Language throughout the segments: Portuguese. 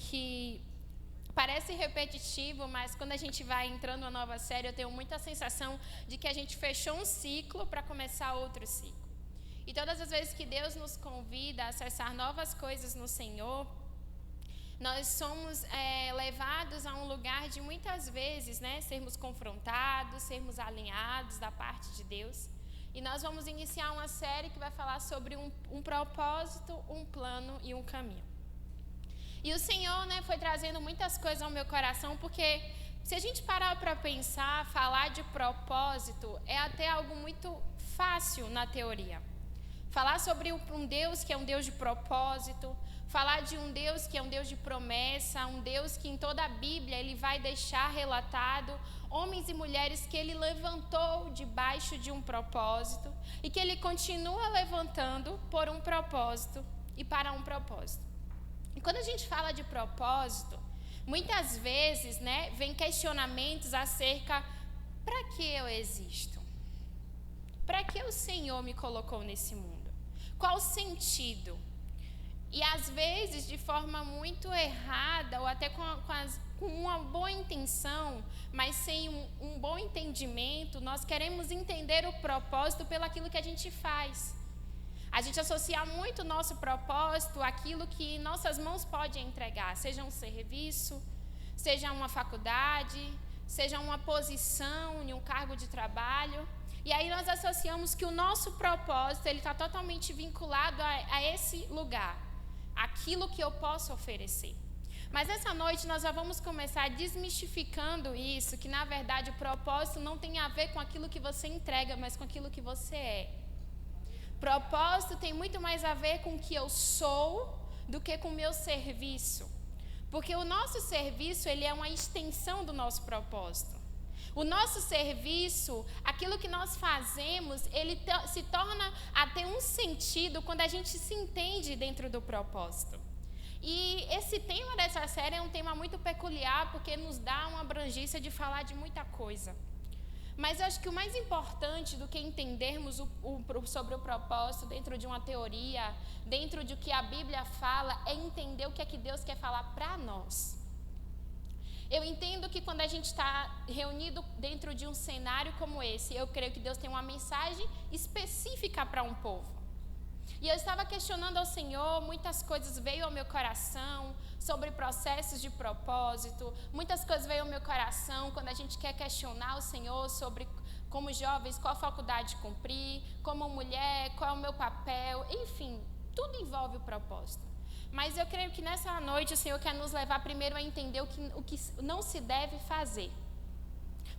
que parece repetitivo, mas quando a gente vai entrando numa nova série, eu tenho muita sensação de que a gente fechou um ciclo para começar outro ciclo. E todas as vezes que Deus nos convida a acessar novas coisas no Senhor, nós somos levados a um lugar de muitas vezes, sermos confrontados, sermos alinhados da parte de Deus. E nós vamos iniciar uma série que vai falar sobre um propósito, um plano e um caminho. E o Senhor, foi trazendo muitas coisas ao meu coração, porque se a gente parar para pensar, falar de propósito é até algo muito fácil na teoria. Falar sobre um Deus que é um Deus de propósito, falar de um Deus que é um Deus de promessa, um Deus que em toda a Bíblia ele vai deixar relatado homens e mulheres que ele levantou debaixo de um propósito e que ele continua levantando por um propósito e para um propósito. E quando a gente fala de propósito, muitas vezes, vem questionamentos acerca: para que eu existo? Para que o Senhor me colocou nesse mundo? Qual o sentido? E às vezes, de forma muito errada, ou até com uma boa intenção, mas sem um bom entendimento, nós queremos entender o propósito pelo aquilo que a gente faz. A gente associa muito o nosso propósito àquilo que nossas mãos podem entregar, seja um serviço, seja uma faculdade, seja uma posição em um cargo de trabalho. E aí nós associamos que o nosso propósito está totalmente vinculado a esse lugar, aquilo que eu posso oferecer. Mas essa noite nós já vamos começar desmistificando isso, que na verdade o propósito não tem a ver com aquilo que você entrega, mas com aquilo que você é. Propósito tem muito mais a ver com o que eu sou do que com o meu serviço. Porque o nosso serviço, ele é uma extensão do nosso propósito. O nosso serviço, aquilo que nós fazemos, ele se torna a ter um sentido quando a gente se entende dentro do propósito. E esse tema dessa série é um tema muito peculiar, porque nos dá uma abrangência de falar de muita coisa. Mas eu acho que o mais importante do que entendermos sobre o propósito dentro de uma teoria, dentro de o que a Bíblia fala, é entender o que é que Deus quer falar para nós. Eu entendo que quando a gente está reunido dentro de um cenário como esse, eu creio que Deus tem uma mensagem específica para um povo. E eu estava questionando ao Senhor, muitas coisas veio ao meu coração sobre processos de propósito, muitas coisas veio ao meu coração quando a gente quer questionar o Senhor sobre, como jovens, qual faculdade cumprir, como mulher, qual é o meu papel, enfim, tudo envolve o propósito. Mas eu creio que nessa noite o Senhor quer nos levar primeiro a entender o que não se deve fazer.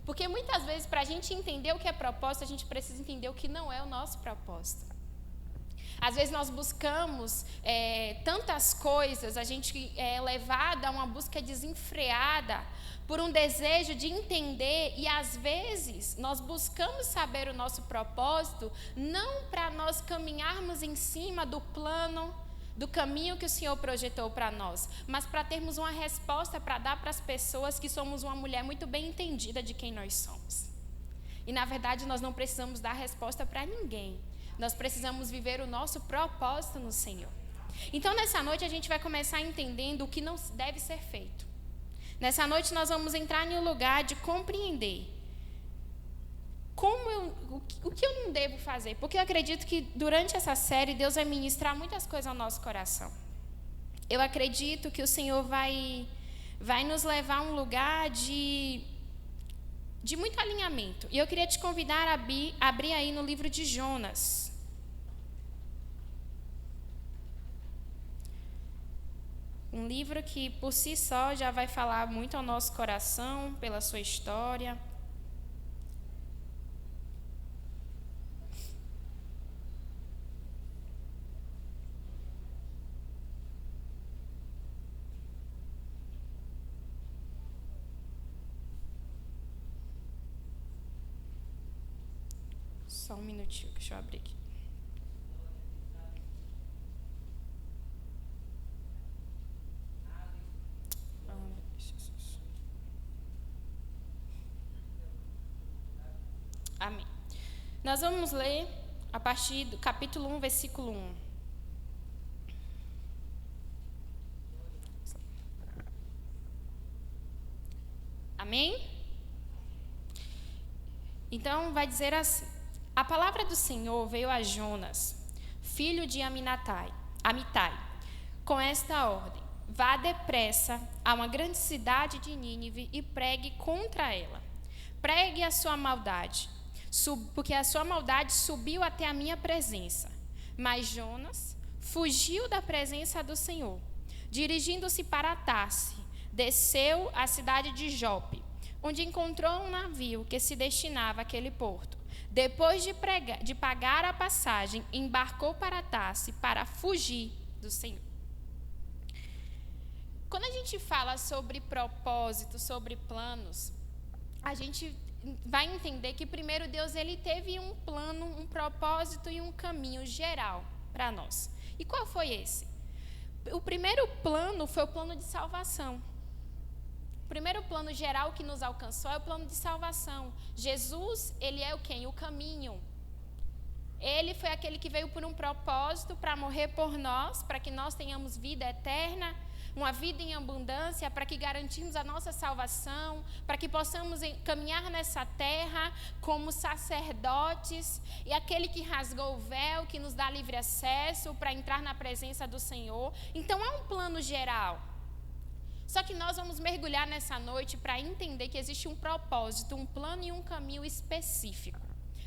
Porque muitas vezes, para a gente entender o que é propósito, a gente precisa entender o que não é o nosso propósito. Às vezes nós buscamos tantas coisas, a gente é levado a uma busca desenfreada por um desejo de entender, e às vezes nós buscamos saber o nosso propósito não para nós caminharmos em cima do plano, do caminho que o Senhor projetou para nós, mas para termos uma resposta para dar para as pessoas que somos uma mulher muito bem entendida de quem nós somos. E na verdade nós não precisamos dar resposta para ninguém, nós precisamos viver o nosso propósito no Senhor. Então nessa noite a gente vai começar entendendo o que não deve ser feito. Nessa noite nós vamos entrar em um lugar de compreender o que eu não devo fazer, porque eu acredito que durante essa série Deus vai ministrar muitas coisas ao nosso coração. Eu acredito que o Senhor vai nos levar a um lugar de muito alinhamento. E eu queria te convidar a abrir aí no livro de Jonas. Um livro que por si só já vai falar muito ao nosso coração, pela sua história. Só um minutinho, deixa eu abrir aqui. Amém. Nós vamos ler a partir do capítulo 1, versículo 1. Amém? Então vai dizer assim: a palavra do Senhor veio a Jonas, filho de Amitai, com esta ordem: vá depressa a uma grande cidade de Nínive e pregue contra ela. Pregue a sua maldade, porque a sua maldade subiu até a minha presença. Mas Jonas fugiu da presença do Senhor. Dirigindo-se para Tarse, desceu à cidade de Jope, onde encontrou um navio que se destinava àquele porto. Depois de pagar a passagem, embarcou para Tarse para fugir do Senhor. Quando a gente fala sobre propósito, sobre planos, a gente vai entender que primeiro Deus ele teve um plano, um propósito e um caminho geral para nós. E qual foi esse? O primeiro plano foi o plano de salvação. O primeiro plano geral que nos alcançou é o plano de salvação. Jesus, ele é o quem? O caminho. Ele foi aquele que veio por um propósito para morrer por nós, para que nós tenhamos vida eterna, uma vida em abundância, para que garantimos a nossa salvação, para que possamos caminhar nessa terra como sacerdotes, e aquele que rasgou o véu, que nos dá livre acesso para entrar na presença do Senhor. Então é um plano geral. Só que nós vamos mergulhar nessa noite para entender que existe um propósito, um plano e um caminho específico.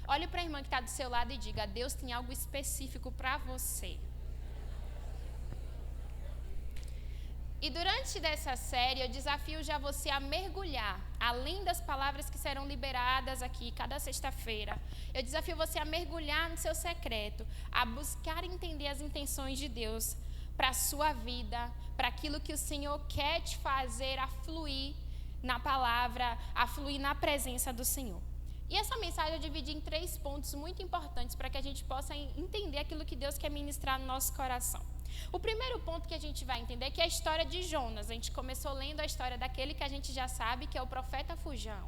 Olhe para a irmã que está do seu lado e diga: Deus tem algo específico para você. E durante dessa série, eu desafio já você a mergulhar, além das palavras que serão liberadas aqui cada sexta-feira. Eu desafio você a mergulhar no seu secreto, a buscar entender as intenções de Deus para a sua vida, para aquilo que o Senhor quer te fazer a fluir na palavra, a fluir na presença do Senhor. E essa mensagem eu dividi em 3 pontos muito importantes para que a gente possa entender aquilo que Deus quer ministrar no nosso coração. O primeiro ponto que a gente vai entender é que é a história de Jonas. A gente começou lendo a história daquele que a gente já sabe que é o profeta fujão.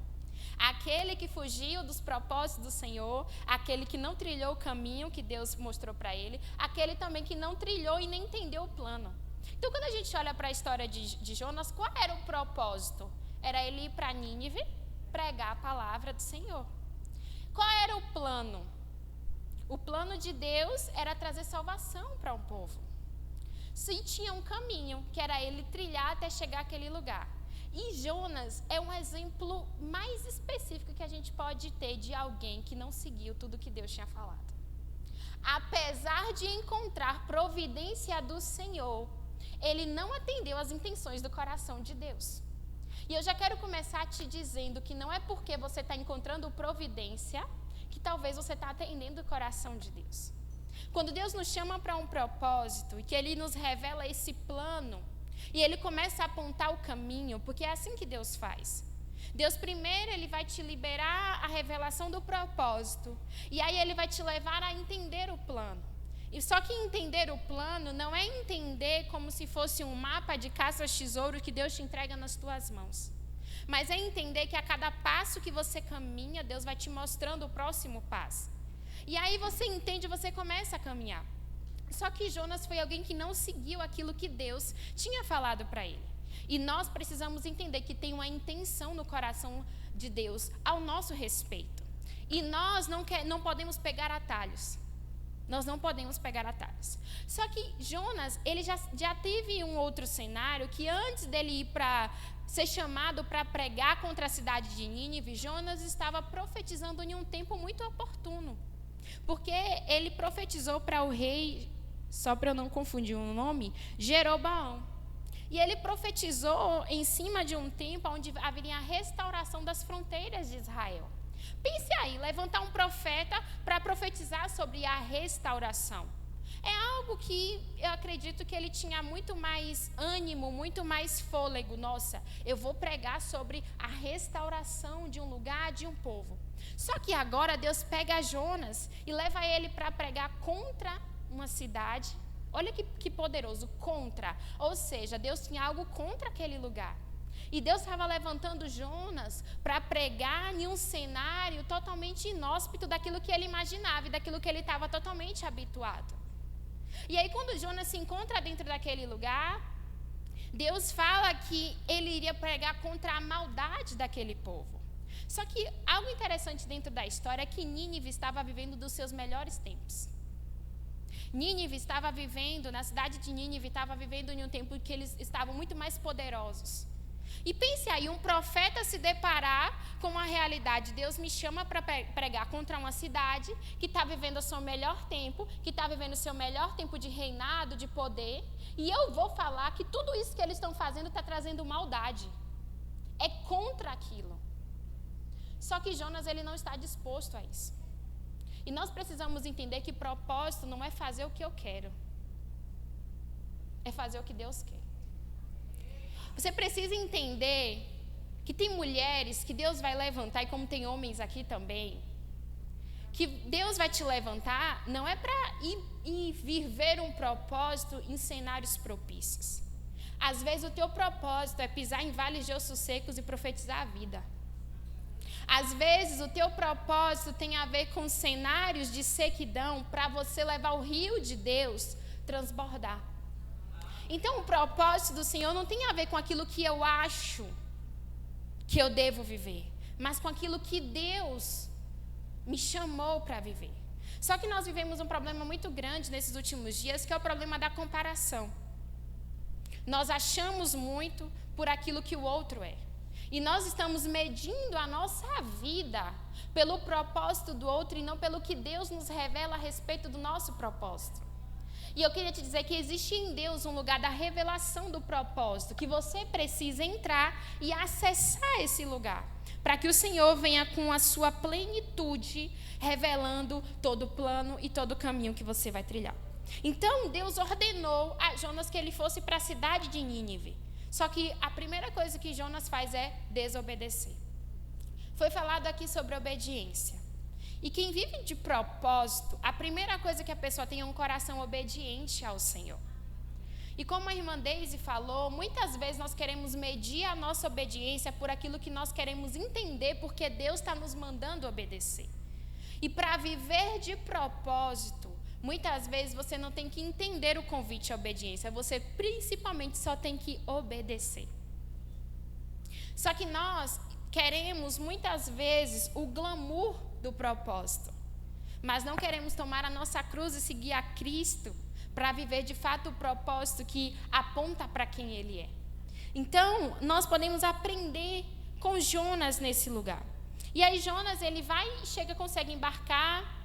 Aquele que fugiu dos propósitos do Senhor, aquele que não trilhou o caminho que Deus mostrou para ele, aquele também que não trilhou e nem entendeu o plano. Então, quando a gente olha para a história de Jonas, qual era o propósito? Era ele ir para Nínive, pregar a palavra do Senhor. Qual era o plano? O plano de Deus era trazer salvação para um povo. Sim, tinha um caminho, que era ele trilhar até chegar àquele lugar. E Jonas é um exemplo mais específico que a gente pode ter de alguém que não seguiu tudo que Deus tinha falado. Apesar de encontrar providência do Senhor, ele não atendeu às intenções do coração de Deus. E eu já quero começar te dizendo que não é porque você está encontrando providência que talvez você está atendendo o coração de Deus. Quando Deus nos chama para um propósito e que Ele nos revela esse plano e Ele começa a apontar o caminho, porque é assim que Deus faz. Deus primeiro Ele vai te liberar a revelação do propósito e aí Ele vai te levar a entender o plano. E só que entender o plano não é entender como se fosse um mapa de caça-tesouro que Deus te entrega nas tuas mãos. Mas é entender que a cada passo que você caminha, Deus vai te mostrando o próximo passo. E aí você entende, você começa a caminhar. Só que Jonas foi alguém que não seguiu aquilo que Deus tinha falado para ele. E nós precisamos entender que tem uma intenção no coração de Deus ao nosso respeito. E nós não podemos pegar atalhos. Nós não podemos pegar atalhos. Só que Jonas, ele já teve um outro cenário que antes dele ir para ser chamado para pregar contra a cidade de Nínive, Jonas estava profetizando em um tempo muito oportuno. Porque ele profetizou para o rei, só para eu não confundir o nome, Jeroboão. E ele profetizou em cima de um tempo onde haveria a restauração das fronteiras de Israel. Pense aí, levantar um profeta para profetizar sobre a restauração. É algo que eu acredito que ele tinha muito mais ânimo, muito mais fôlego. Nossa, eu vou pregar sobre a restauração de um lugar, de um povo. Só que agora Deus pega Jonas e leva ele para pregar contra uma cidade. Olha que poderoso, contra. Ou seja, Deus tinha algo contra aquele lugar. E Deus estava levantando Jonas para pregar em um cenário totalmente inóspito daquilo que ele imaginava e daquilo que ele estava totalmente habituado. E aí, quando Jonas se encontra dentro daquele lugar, Deus fala que ele iria pregar contra a maldade daquele povo. Só que algo interessante dentro da história é que Nínive estava vivendo dos seus melhores tempos. Nínive estava vivendo, na cidade de Nínive, estava vivendo em um tempo em que eles estavam muito mais poderosos. E pense aí, um profeta se deparar com uma realidade. Deus me chama para pregar contra uma cidade que está vivendo o seu melhor tempo, que está vivendo o seu melhor tempo de reinado, de poder. E eu vou falar que tudo isso que eles estão fazendo está trazendo maldade. É contra aquilo. Só que Jonas, ele não está disposto a isso. E nós precisamos entender que propósito não é fazer o que eu quero. É fazer o que Deus quer. Você precisa entender que tem mulheres que Deus vai levantar, e como tem homens aqui também, que Deus vai te levantar não é para ir viver um propósito em cenários propícios. Às vezes o teu propósito é pisar em vales de ossos secos e profetizar a vida. Às vezes o teu propósito tem a ver com cenários de sequidão para você levar o rio de Deus transbordar. Então o propósito do Senhor não tem a ver com aquilo que eu acho que eu devo viver, mas com aquilo que Deus me chamou para viver. Só que nós vivemos um problema muito grande nesses últimos dias, que é o problema da comparação. Nós achamos muito por aquilo que o outro é. E nós estamos medindo a nossa vida pelo propósito do outro e não pelo que Deus nos revela a respeito do nosso propósito. E eu queria te dizer que existe em Deus um lugar da revelação do propósito, que você precisa entrar e acessar esse lugar, para que o Senhor venha com a sua plenitude, revelando todo o plano e todo o caminho que você vai trilhar. Então, Deus ordenou a Jonas que ele fosse para a cidade de Nínive. Só que a primeira coisa que Jonas faz é desobedecer. Foi falado aqui sobre obediência. E quem vive de propósito, a primeira coisa que a pessoa tem é um coração obediente ao Senhor. E como a irmã Deise falou, muitas vezes nós queremos medir a nossa obediência por aquilo que nós queremos entender, porque Deus está nos mandando obedecer. E para viver de propósito, muitas vezes você não tem que entender o convite à obediência, você principalmente só tem que obedecer. Só que nós queremos muitas vezes o glamour do propósito, mas não queremos tomar a nossa cruz e seguir a Cristo para viver de fato o propósito que aponta para quem Ele é. Então, nós podemos aprender com Jonas nesse lugar. E aí Jonas, ele vai, chega, consegue embarcar,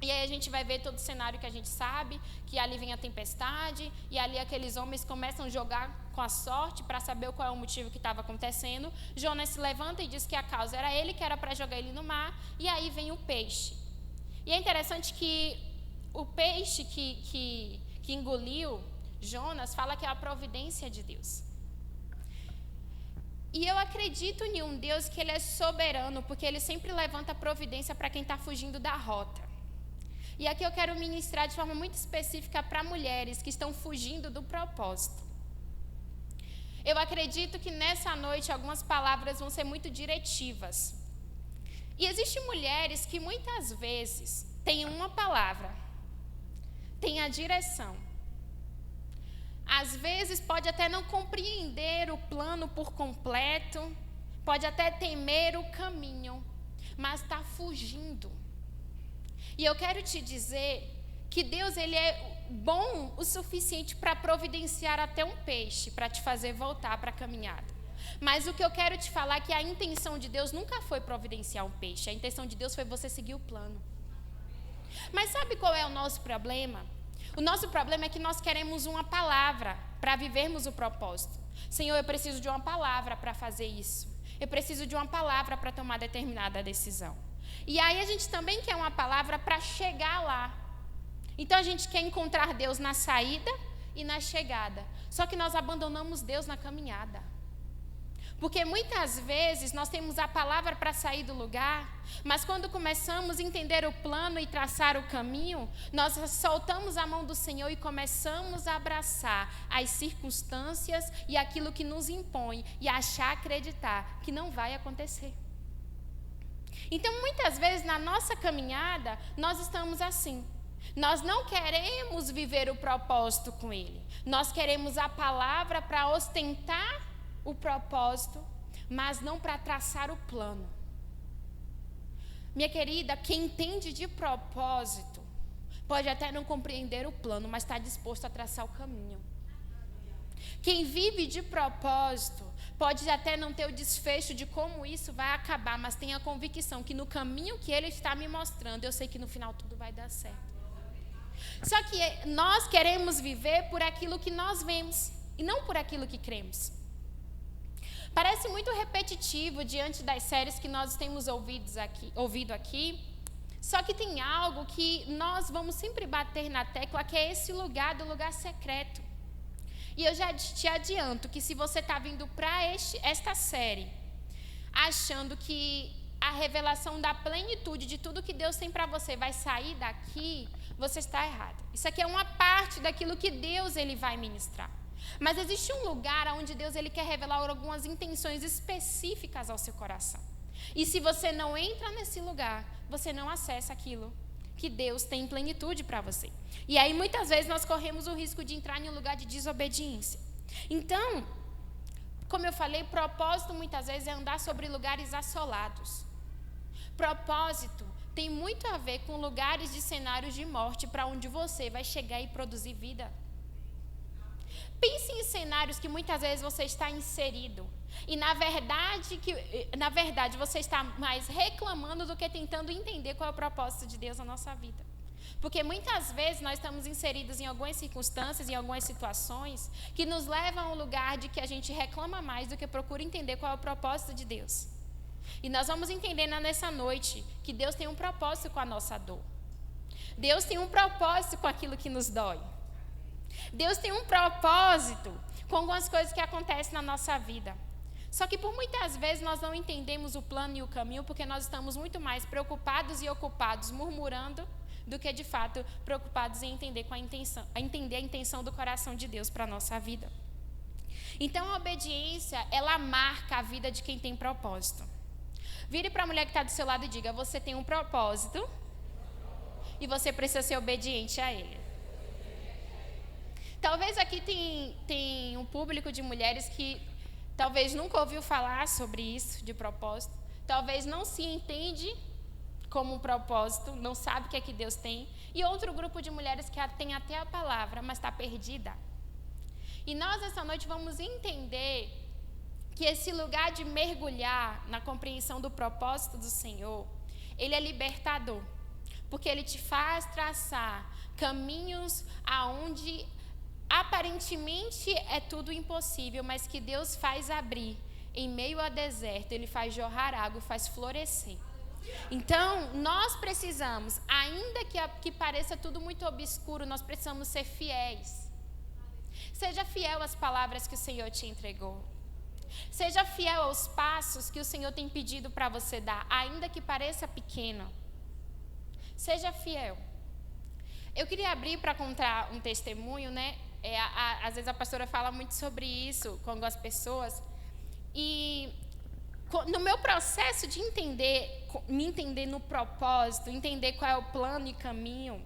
e aí a gente vai ver todo o cenário que a gente sabe, que ali vem a tempestade, e ali aqueles homens começam a jogar com a sorte para saber qual é o motivo que estava acontecendo. Jonas se levanta e diz que a causa era ele, que era para jogar ele no mar, e aí vem o peixe. E é interessante que o peixe que engoliu Jonas fala que é a providência de Deus. E eu acredito em um Deus que ele é soberano, porque ele sempre levanta a providência para quem está fugindo da rota. E aqui eu quero ministrar de forma muito específica para mulheres que estão fugindo do propósito. Eu acredito que nessa noite algumas palavras vão ser muito diretivas. E existem mulheres que muitas vezes têm uma palavra, têm a direção. Às vezes pode até não compreender o plano por completo, pode até temer o caminho, mas está fugindo. E eu quero te dizer que Deus, ele é bom o suficiente para providenciar até um peixe, para te fazer voltar para a caminhada. Mas o que eu quero te falar é que a intenção de Deus nunca foi providenciar um peixe, a intenção de Deus foi você seguir o plano. Mas sabe qual é o nosso problema? O nosso problema é que nós queremos uma palavra para vivermos o propósito. Senhor, eu preciso de uma palavra para fazer isso. Eu preciso de uma palavra para tomar determinada decisão. E aí a gente também quer uma palavra para chegar lá. Então a gente quer encontrar Deus na saída e na chegada. Só que nós abandonamos Deus na caminhada. Porque muitas vezes nós temos a palavra para sair do lugar, mas quando começamos a entender o plano e traçar o caminho, nós soltamos a mão do Senhor e começamos a abraçar as circunstâncias e aquilo que nos impõe e achar, acreditar que não vai acontecer. Então, muitas vezes na nossa caminhada, nós estamos assim. Nós não queremos viver o propósito com Ele. Nós queremos a palavra para ostentar o propósito, mas não para traçar o plano. Minha querida, quem entende de propósito pode até não compreender o plano, mas está disposto a traçar o caminho. Quem vive de propósito pode até não ter o desfecho de como isso vai acabar, mas tem a convicção que no caminho que Ele está me mostrando, eu sei que no final tudo vai dar certo. Só que nós queremos viver por aquilo que nós vemos e não por aquilo que cremos. Parece muito repetitivo diante das séries que nós temos ouvido aqui, só que tem algo que nós vamos sempre bater na tecla, que é esse lugar do lugar secreto. E eu já te adianto que se você está vindo para esta série achando que a revelação da plenitude de tudo que Deus tem para você vai sair daqui, você está errado. Isso aqui é uma parte daquilo que Deus ele vai ministrar. Mas existe um lugar onde Deus ele quer revelar algumas intenções específicas ao seu coração. E se você não entra nesse lugar, você não acessa aquilo que Deus tem em plenitude para você. E aí muitas vezes nós corremos o risco de entrar em um lugar de desobediência. Então, como eu falei, propósito muitas vezes é andar sobre lugares assolados. Propósito tem muito a ver com lugares de cenários de morte para onde você vai chegar e produzir vida. Pense em cenários que muitas vezes você está inserido. E na verdade você está mais reclamando do que tentando entender qual é o propósito de Deus na nossa vida. Porque muitas vezes nós estamos inseridos em algumas circunstâncias, em algumas situações, que nos levam a um lugar de que a gente reclama mais do que procura entender qual é o propósito de Deus. E nós vamos entender nessa noite que Deus tem um propósito com a nossa dor. Deus tem um propósito com aquilo que nos dói. Deus tem um propósito com algumas coisas que acontecem na nossa vida. Só que por muitas vezes nós não entendemos o plano e o caminho porque nós estamos muito mais preocupados e ocupados murmurando do que de fato preocupados em entender a intenção do coração de Deus para a nossa vida. Então a obediência, ela marca a vida de quem tem propósito. Vire para a mulher que está do seu lado e diga: você tem um propósito e você precisa ser obediente a ele. Talvez aqui tem um público de mulheres que talvez nunca ouviu falar sobre isso, de propósito. Talvez não se entende como um propósito, não sabe o que é que Deus tem. E outro grupo de mulheres que tem até a palavra, mas está perdida. E nós, essa noite, vamos entender que esse lugar de mergulhar na compreensão do propósito do Senhor, ele é libertador. Porque ele te faz traçar caminhos aonde aparentemente é tudo impossível, mas que Deus faz abrir em meio ao deserto, ele faz jorrar água e faz florescer. Então, nós precisamos, ainda que pareça tudo muito obscuro, nós precisamos ser fiéis. Seja fiel às palavras que o Senhor te entregou. Seja fiel aos passos que o Senhor tem pedido para você dar, ainda que pareça pequeno. Seja fiel. Eu queria abrir para contar um testemunho, né? Às vezes a pastora fala muito sobre isso com algumas pessoas. E no meu processo de me entender no propósito, entender qual é o plano e caminho,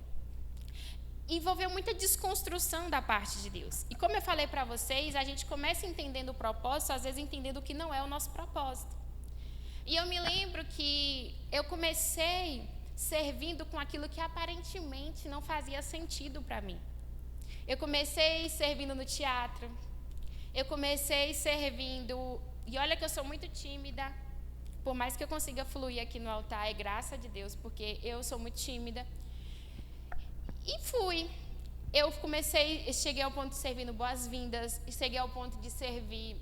envolveu muita desconstrução da parte de Deus. E como eu falei para vocês, a gente começa entendendo o propósito, às vezes entendendo o que não é o nosso propósito. E eu me lembro que eu comecei servindo com aquilo que aparentemente não fazia sentido para mim. Eu comecei servindo no teatro, eu comecei servindo, e olha que eu sou muito tímida, por mais que eu consiga fluir aqui no altar, é graça de Deus, porque eu sou muito tímida. E fui. Cheguei ao ponto de servir no Boas-Vindas, cheguei ao ponto de servir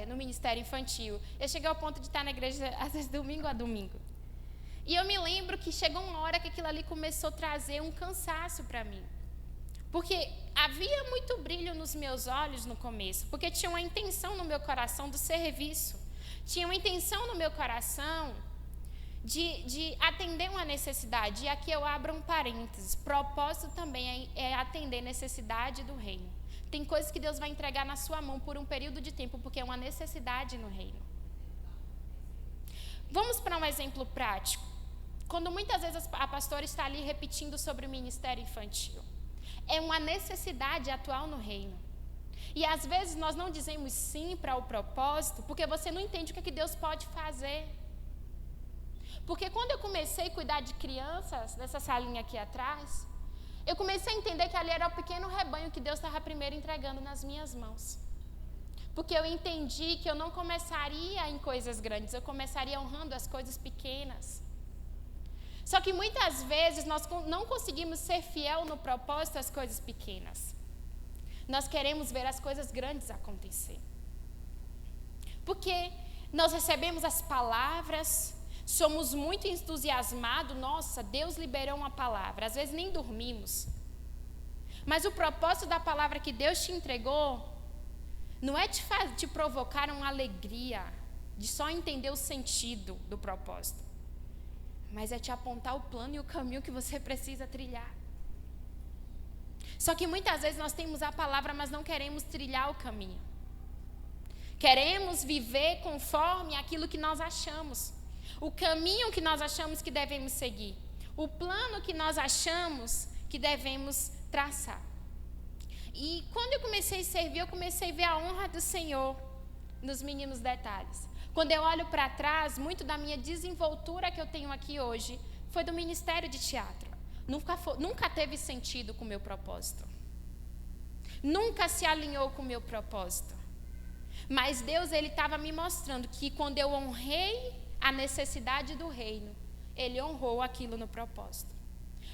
no Ministério Infantil. Eu cheguei ao ponto de estar na igreja, às vezes, domingo a domingo. E eu me lembro que chegou uma hora que aquilo ali começou a trazer um cansaço para mim. Porque havia muito brilho nos meus olhos no começo, porque tinha uma intenção no meu coração do serviço. Tinha uma intenção no meu coração de atender uma necessidade. E aqui eu abro um parênteses. Propósito também é atender necessidade do reino. Tem coisas que Deus vai entregar na sua mão por um período de tempo, porque é uma necessidade no reino. Vamos para um exemplo prático. quando muitas vezes a pastora está ali repetindo sobre o ministério infantil. É uma necessidade atual no reino. E às vezes nós não dizemos sim para o propósito, porque você não entende o que Deus pode fazer. Porque quando eu comecei a cuidar de crianças, dessa salinha aqui atrás, eu comecei a entender que ali era o pequeno rebanho que Deus estava primeiro entregando nas minhas mãos. Porque eu entendi que eu não começaria em coisas grandes, eu começaria honrando as coisas pequenas. Só que muitas vezes nós não conseguimos ser fiel no propósito às coisas pequenas. Nós queremos ver as coisas grandes acontecer. Porque nós recebemos as palavras, somos muito entusiasmados, nossa, Deus liberou uma palavra. Às vezes nem dormimos. Mas o propósito da palavra que Deus te entregou não é te provocar uma alegria, de só entender o sentido do propósito. Mas é te apontar o plano e o caminho que você precisa trilhar. Só que muitas vezes nós temos a palavra, mas não queremos trilhar o caminho. Queremos viver conforme aquilo que nós achamos. O caminho que nós achamos que devemos seguir. O plano que nós achamos que devemos traçar. E quando eu comecei a servir, eu comecei a ver a honra do Senhor nos mínimos detalhes. Quando eu olho para trás, muito da minha desenvoltura que eu tenho aqui hoje foi do ministério de teatro. Nunca teve sentido com o meu propósito. Nunca se alinhou com o meu propósito. Mas Deus, Ele estava me mostrando que quando eu honrei a necessidade do reino, Ele honrou aquilo no propósito.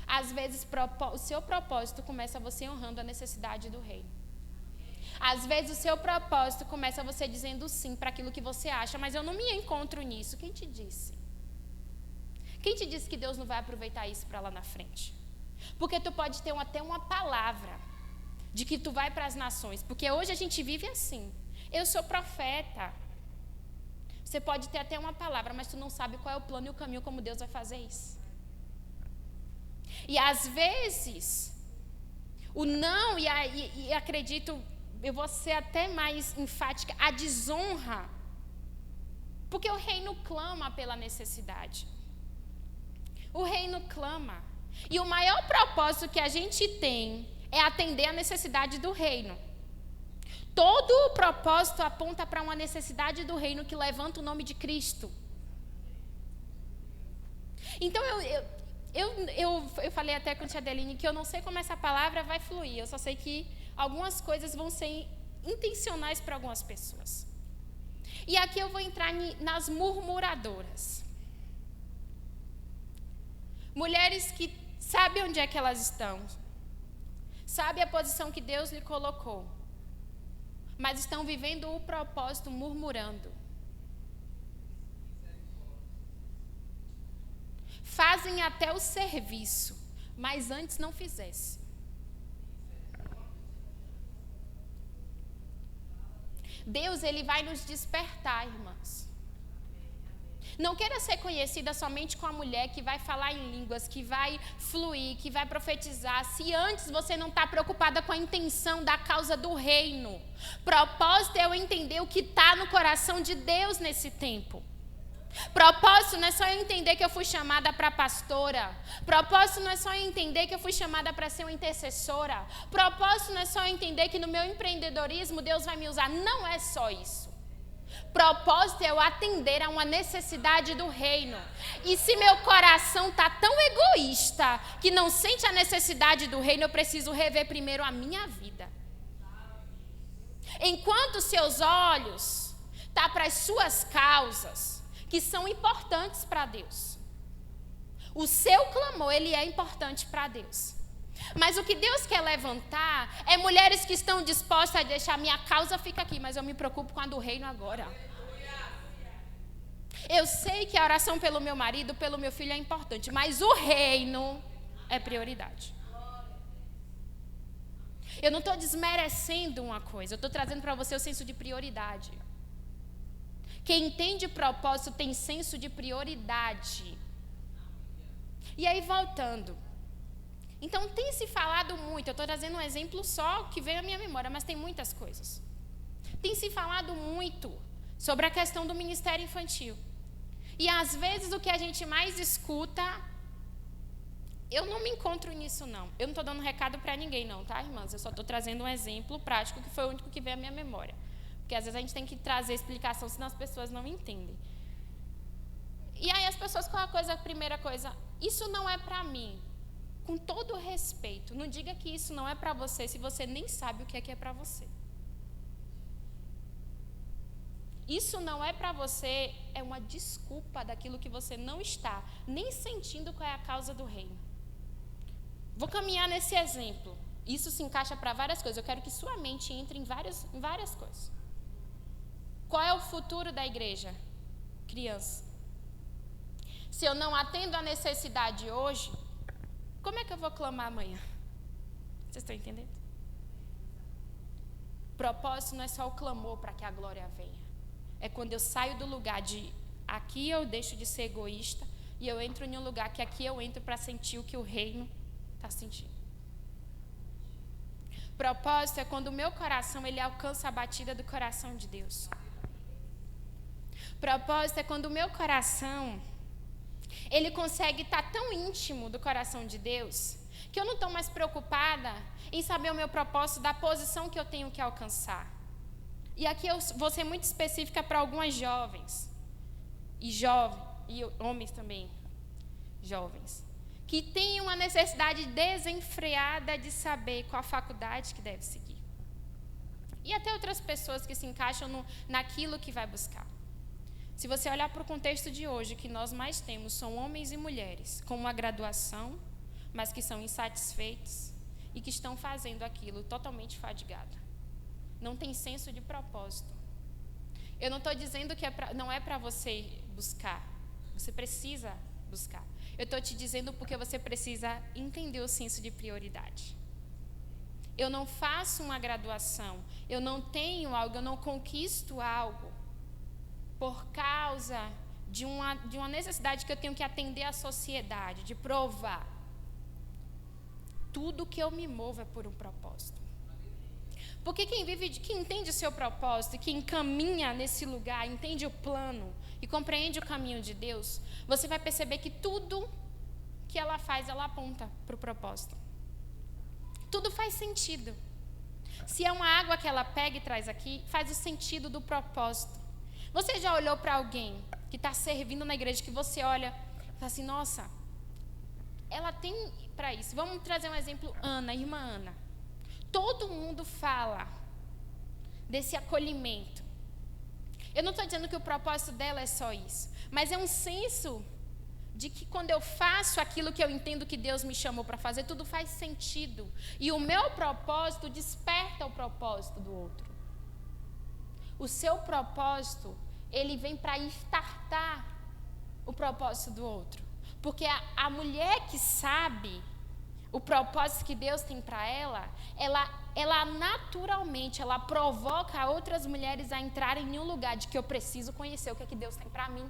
Às vezes, o seu propósito começa você honrando a necessidade do reino. Às vezes, o seu propósito começa você dizendo sim para aquilo que você acha, mas eu não me encontro nisso. Quem te disse? Quem te disse que Deus não vai aproveitar isso para lá na frente? Porque tu pode ter até uma palavra de que tu vai para as nações. Porque hoje a gente vive assim. Eu sou profeta. Você pode ter até uma palavra, mas tu não sabe qual é o plano e o caminho como Deus vai fazer isso. E às vezes, o não, e acredito, eu vou ser até mais enfática, a desonra. Porque o reino clama pela necessidade. O reino clama. E o maior propósito que a gente tem é atender a necessidade do reino. Todo o propósito aponta para uma necessidade do reino que levanta o nome de Cristo. Então, eu falei até com a tia Adeline que eu não sei como essa palavra vai fluir. Eu só sei que algumas coisas vão ser intencionais para algumas pessoas. E aqui eu vou entrar nas murmuradoras. Mulheres que sabem onde é que elas estão. Sabem a posição que Deus lhe colocou. Mas estão vivendo o propósito murmurando. Fazem até o serviço, mas antes não fizesse. Deus, Ele vai nos despertar, irmãs. Não queira ser conhecida somente com a mulher que vai falar em línguas, que vai fluir, que vai profetizar, se antes você não está preocupada com a intenção da causa do reino. Propósito é eu entender o que está no coração de Deus nesse tempo. Propósito não é só eu entender que eu fui chamada para pastora. Propósito não é só eu entender que eu fui chamada para ser uma intercessora. Propósito não é só eu entender que no meu empreendedorismo Deus vai me usar. Não é só isso. Propósito é eu atender a uma necessidade do reino. E se meu coração está tão egoísta que não sente a necessidade do reino, eu preciso rever primeiro a minha vida. Enquanto seus olhos estão para as suas causas, que são importantes para Deus. O seu clamor, ele é importante para Deus. Mas o que Deus quer levantar é mulheres que estão dispostas a deixar minha causa fica aqui, mas eu me preocupo com a do reino agora. Eu sei que a oração pelo meu marido, pelo meu filho é importante, mas o reino é prioridade. Eu não estou desmerecendo uma coisa, eu estou trazendo para você o senso de prioridade. Quem entende propósito tem senso de prioridade. E aí, voltando. Então, tem se falado muito, eu estou trazendo um exemplo só que veio à minha memória, mas tem muitas coisas. Tem se falado muito sobre a questão do ministério infantil. E às vezes o que a gente mais escuta, eu não me encontro nisso não. Eu não estou dando recado para ninguém não, tá, irmãs? Eu só estou trazendo um exemplo prático que foi o único que veio à minha memória. Porque às vezes a gente tem que trazer explicação, senão as pessoas não entendem. E aí as pessoas com a primeira coisa, isso não é para mim. Com todo o respeito, não diga que isso não é para você se você nem sabe o que é para você. Isso não é para você, é uma desculpa daquilo que você não está nem sentindo qual é a causa do reino. Vou caminhar nesse exemplo. Isso se encaixa para várias coisas. Eu quero que sua mente entre em várias coisas. Qual é o futuro da igreja? Criança. Se eu não atendo a necessidade hoje, como é que eu vou clamar amanhã? Vocês estão entendendo? Propósito não é só o clamor para que a glória venha. É quando eu saio do lugar de aqui eu deixo de ser egoísta e eu entro em um lugar que aqui eu entro para sentir o que o reino está sentindo. Propósito é quando o meu coração ele alcança a batida do coração de Deus. Propósito é quando o meu coração ele consegue estar tão íntimo do coração de Deus que eu não estou mais preocupada em saber o meu propósito da posição que eu tenho que alcançar. E aqui eu vou ser muito específica para algumas jovens e homens também, jovens, que têm uma necessidade desenfreada de saber qual a faculdade que deve seguir. E até outras pessoas que se encaixam naquilo que vai buscar. Se você olhar para o contexto de hoje, o que nós mais temos são homens e mulheres com uma graduação, mas que são insatisfeitos e que estão fazendo aquilo totalmente fadigado. Não tem senso de propósito. Eu não estou dizendo que não é para você buscar. Você precisa buscar. Eu estou te dizendo porque você precisa entender o senso de prioridade. Eu não faço uma graduação, eu não tenho algo, eu não conquisto algo por causa de uma necessidade que eu tenho que atender à sociedade, de provar. Tudo que eu me movo é por um propósito. Porque quem entende o seu propósito, quem caminha nesse lugar, entende o plano e compreende o caminho de Deus, você vai perceber que tudo que ela faz, ela aponta para o propósito. Tudo faz sentido. Se é uma água que ela pega e traz aqui, faz o sentido do propósito. Você já olhou para alguém que está servindo na igreja, que você olha e fala assim, nossa, ela tem para isso. Vamos trazer um exemplo, irmã Ana. Todo mundo fala desse acolhimento. Eu não estou dizendo que o propósito dela é só isso, mas é um senso de que quando eu faço aquilo que eu entendo que Deus me chamou para fazer, tudo faz sentido. E o meu propósito desperta o propósito do outro. O seu propósito, ele vem para estartar o propósito do outro. Porque a mulher que sabe o propósito que Deus tem para ela naturalmente, ela provoca outras mulheres a entrarem em um lugar de que eu preciso conhecer o que é que Deus tem para mim.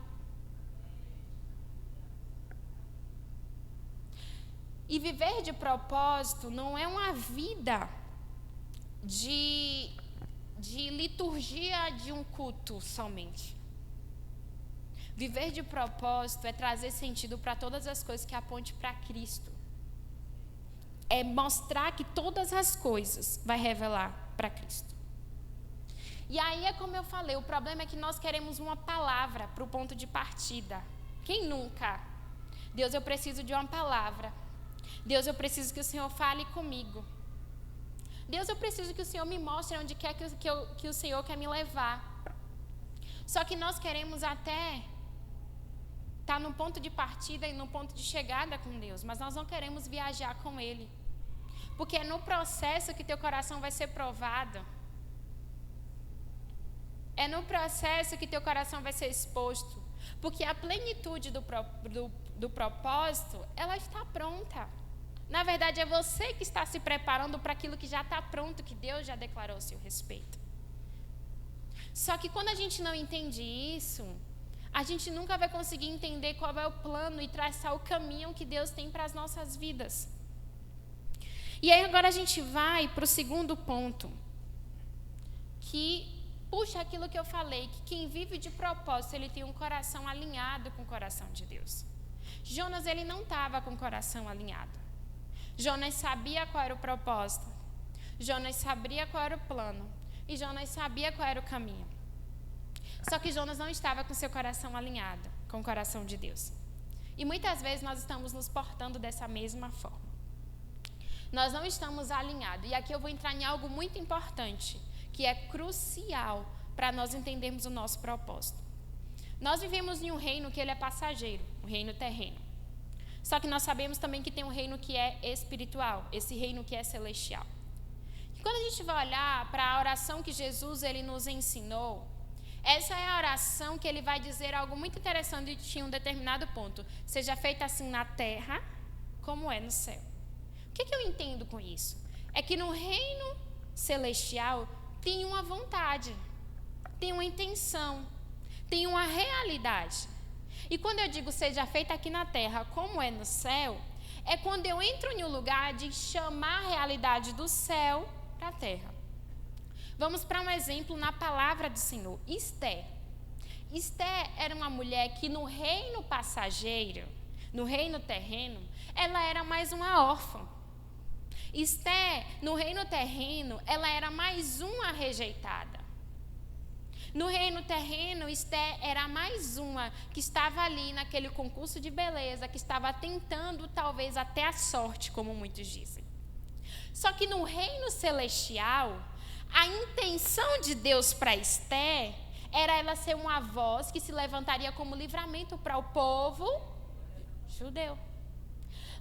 E viver de propósito não é uma vida de liturgia de um culto somente. Viver de propósito é trazer sentido para todas as coisas que aponte para Cristo. É mostrar que todas as coisas vai revelar para Cristo. E aí é como eu falei, o problema é que nós queremos uma palavra para o ponto de partida. Quem nunca? Deus, eu preciso de uma palavra. Deus, eu preciso que o Senhor fale comigo. Deus, eu preciso que o Senhor me mostre onde quer que o Senhor quer me levar. Só que nós queremos até estar no ponto de partida e no ponto de chegada com Deus, mas nós não queremos viajar com Ele. Porque é no processo que teu coração vai ser provado. É no processo que teu coração vai ser exposto. Porque a plenitude do propósito, ela está pronta. Na verdade, é você que está se preparando para aquilo que já está pronto, que Deus já declarou a seu respeito. Só que quando a gente não entende isso, a gente nunca vai conseguir entender qual é o plano e traçar o caminho que Deus tem para as nossas vidas. E aí agora a gente vai para o segundo ponto, que puxa aquilo que eu falei, que quem vive de propósito, ele tem um coração alinhado com o coração de Deus. Jonas, ele não estava com o coração alinhado. Jonas sabia qual era o propósito. Jonas sabia qual era o plano. E Jonas sabia qual era o caminho. Só que Jonas não estava com seu coração alinhado com o coração de Deus. E muitas vezes nós estamos nos portando dessa mesma forma. Nós não estamos alinhados. E aqui eu vou entrar em algo muito importante, que é crucial para nós entendermos o nosso propósito. Nós vivemos em um reino que ele é passageiro, um reino terreno. Só que nós sabemos também que tem um reino que é espiritual, esse reino que é celestial. E quando a gente vai olhar para a oração que Jesus ele nos ensinou, essa é a oração que ele vai dizer algo muito interessante em um determinado ponto. Seja feita assim na terra, como é no céu. O que eu entendo com isso? É que no reino celestial tem uma vontade, tem uma intenção, tem uma realidade. E quando eu digo seja feita aqui na terra como é no céu, é quando eu entro em um lugar de chamar a realidade do céu para a terra. Vamos para um exemplo na palavra do Senhor. Esther. Esther era uma mulher que no reino passageiro, no reino terreno, ela era mais uma órfã. Esther, no reino terreno, ela era mais uma rejeitada. No reino terreno, Esther era mais uma que estava ali naquele concurso de beleza, que estava tentando talvez até a sorte, como muitos dizem. Só que no reino celestial, a intenção de Deus para Esther era ela ser uma voz que se levantaria como livramento para o povo judeu.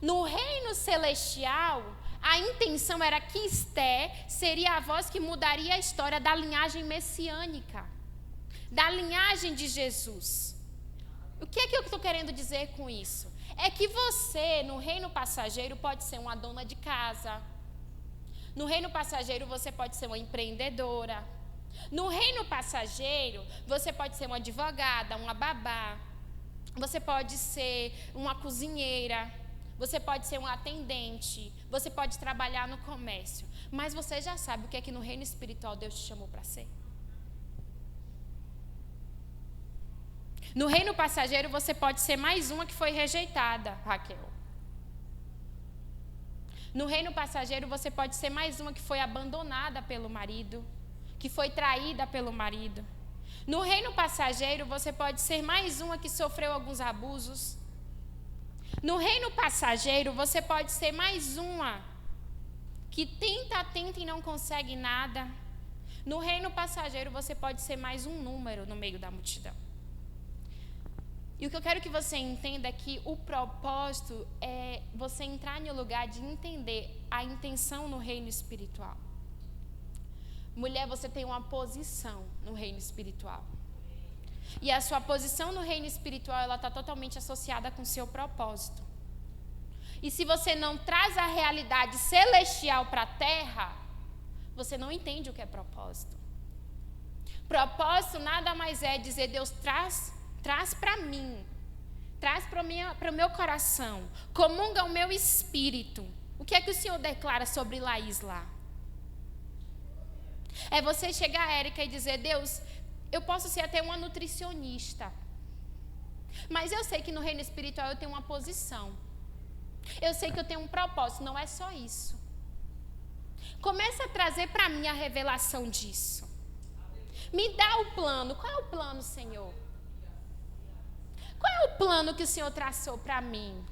No reino celestial, a intenção era que Esther seria a voz que mudaria a história da linhagem messiânica, da linhagem de Jesus. O que é que eu estou querendo dizer com isso? É que você, no reino passageiro, pode ser uma dona de casa. No reino passageiro, você pode ser uma empreendedora. No reino passageiro, você pode ser uma advogada, uma babá. Você pode ser uma cozinheira. Você pode ser um atendente. Você pode trabalhar no comércio. Mas você já sabe o que é que no reino espiritual Deus te chamou para ser? No reino passageiro, você pode ser mais uma que foi rejeitada, Raquel. No reino passageiro, você pode ser mais uma que foi abandonada pelo marido, que foi traída pelo marido. No reino passageiro, você pode ser mais uma que sofreu alguns abusos. No reino passageiro, você pode ser mais uma que tenta e não consegue nada. No reino passageiro, você pode ser mais um número no meio da multidão. E o que eu quero que você entenda é que o propósito é você entrar no lugar de entender a intenção no reino espiritual. Mulher, você tem uma posição no reino espiritual. E a sua posição no reino espiritual, ela está totalmente associada com o seu propósito. E se você não traz a realidade celestial para a terra, você não entende o que é propósito. Propósito nada mais é dizer, Deus traz para mim, traz para o meu coração, comunga o meu espírito. O que é que o Senhor declara sobre Laís lá? É você chegar a Érica e dizer, Deus, eu posso ser até uma nutricionista, mas eu sei que no reino espiritual eu tenho uma posição. Eu sei que eu tenho um propósito, não é só isso. Começa a trazer para mim a revelação disso. Me dá o plano. Qual é o plano, Senhor? Qual é o plano que o Senhor traçou para mim?